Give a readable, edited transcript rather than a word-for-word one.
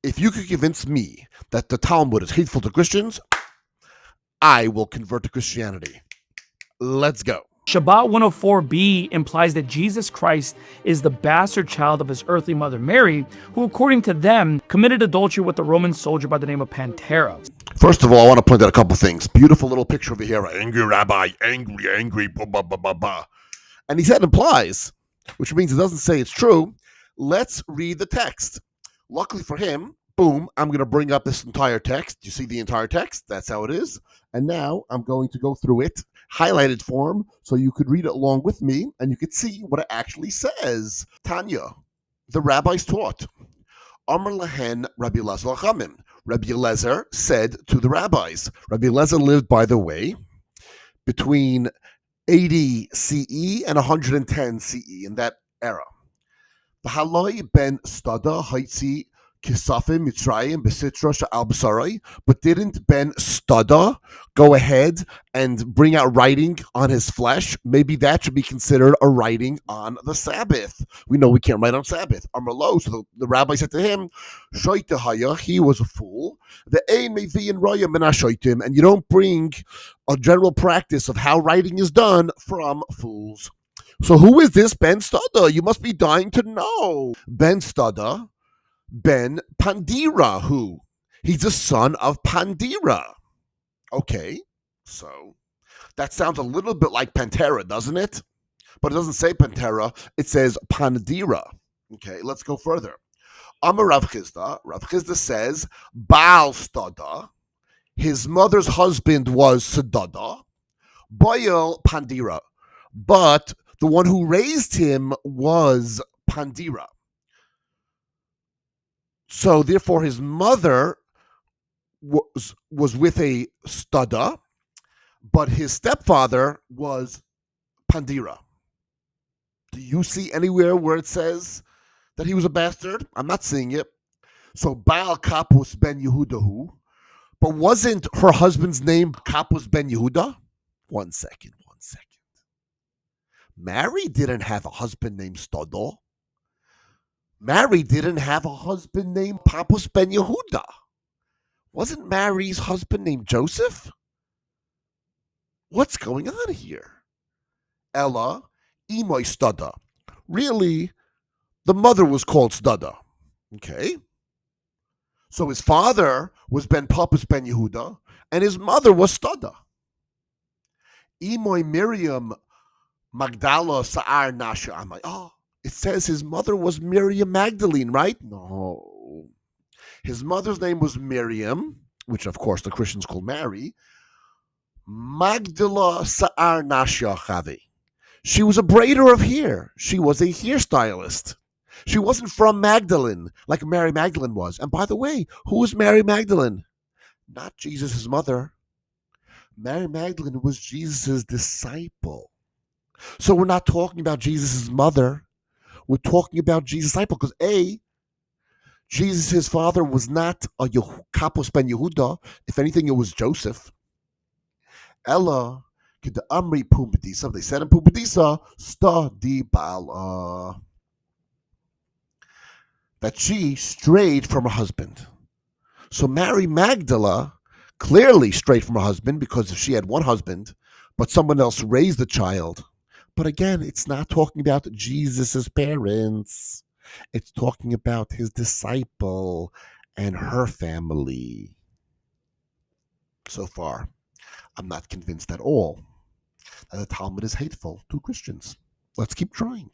If you could convince me that the Talmud is hateful to Christians, I will convert to Christianity. Let's go. Shabbat 104b implies that Jesus Christ is the bastard child of his earthly mother Mary, who, according to them, committed adultery with a Roman soldier by the name of Pantera. First of all, I want to point out a couple things. Beautiful little picture over here. Angry rabbi, angry, blah, blah, blah, blah, blah. And he said implies, which means it doesn't say it's true. Let's read the text. Luckily for him, boom, I'm going to bring up this entire text. You see the entire text? That's how it is. And now I'm going to go through it, highlighted form, so you could read it along with me and you could see what it actually says. Tanya, the rabbis taught. Amar lahen Rabbi Elazar Lachamim. Rabbi Elazar said to the rabbis. Rabbi Elazar lived, by the way, between 80 CE and 110 CE in that era. V'haloi ben stada haitzi kisafim mitzrayim besitra sha'al b'sarai. But didn't Ben Stada go ahead and bring out writing on his flesh? Maybe that should be considered a writing on the Sabbath. We know we can't write on Sabbath. Amarlo, so the rabbi said to him, Shoitahaya, he was a fool. The ein mevi'in raya min hashoitim, and you don't bring a general practice of how writing is done from fools. So who is this Ben Stada? You must be dying to know. Ben Stada, Ben Pandira, who? He's the son of Pandira. Okay, so that sounds a little bit like Pantera, doesn't it? But it doesn't say Pantera, it says Pandira. Okay, let's go further. Amar Rav Chisda. Rav Chisda says, Baal Stada, his mother's husband was Sedada, Boyel Pandira, but the one who raised him was Pandira. So therefore his mother was with a Stada, but his stepfather was Pandira. Do you see anywhere where it says that he was a bastard? I'm not seeing it. So Baal Kapus ben Yehudahu, but wasn't her husband's name Kapus ben Yehuda? One second. Mary didn't have a husband named Stada. Mary didn't have a husband named Papus ben Yehuda. Wasn't Mary's husband named Joseph? What's going on here? Ella, Imoy Stada. Really, the mother was called Stada. Okay. So his father was Ben Papus ben Yehuda, and his mother was Stada. Imoy Miriam Magdala Sa'ar Nasha Amai. Oh, it says his mother was Miriam Magdalene, right? No. His mother's name was Miriam, which of course the Christians call Mary. Magdala Sa'ar Nasha Chavi. She was a braider of hair. She was a hairstylist. She wasn't from Magdalene like Mary Magdalene was. And by the way, who was Mary Magdalene? Not Jesus' mother. Mary Magdalene was Jesus' disciple. So we're not talking about Jesus' mother. We're talking about Jesus' disciple because A, Jesus, his father, was not a Kapos ben Yehuda. If anything, it was Joseph. Ella, the Amri Pumbedisa. They said in Pumbedisa, Sta di Bala. That she strayed from her husband. So Mary Magdala clearly strayed from her husband because she had one husband, but someone else raised the child. But again, it's not talking about Jesus' parents. It's talking about his disciple and her family. So far, I'm not convinced at all that the Talmud is hateful to Christians. Let's keep trying.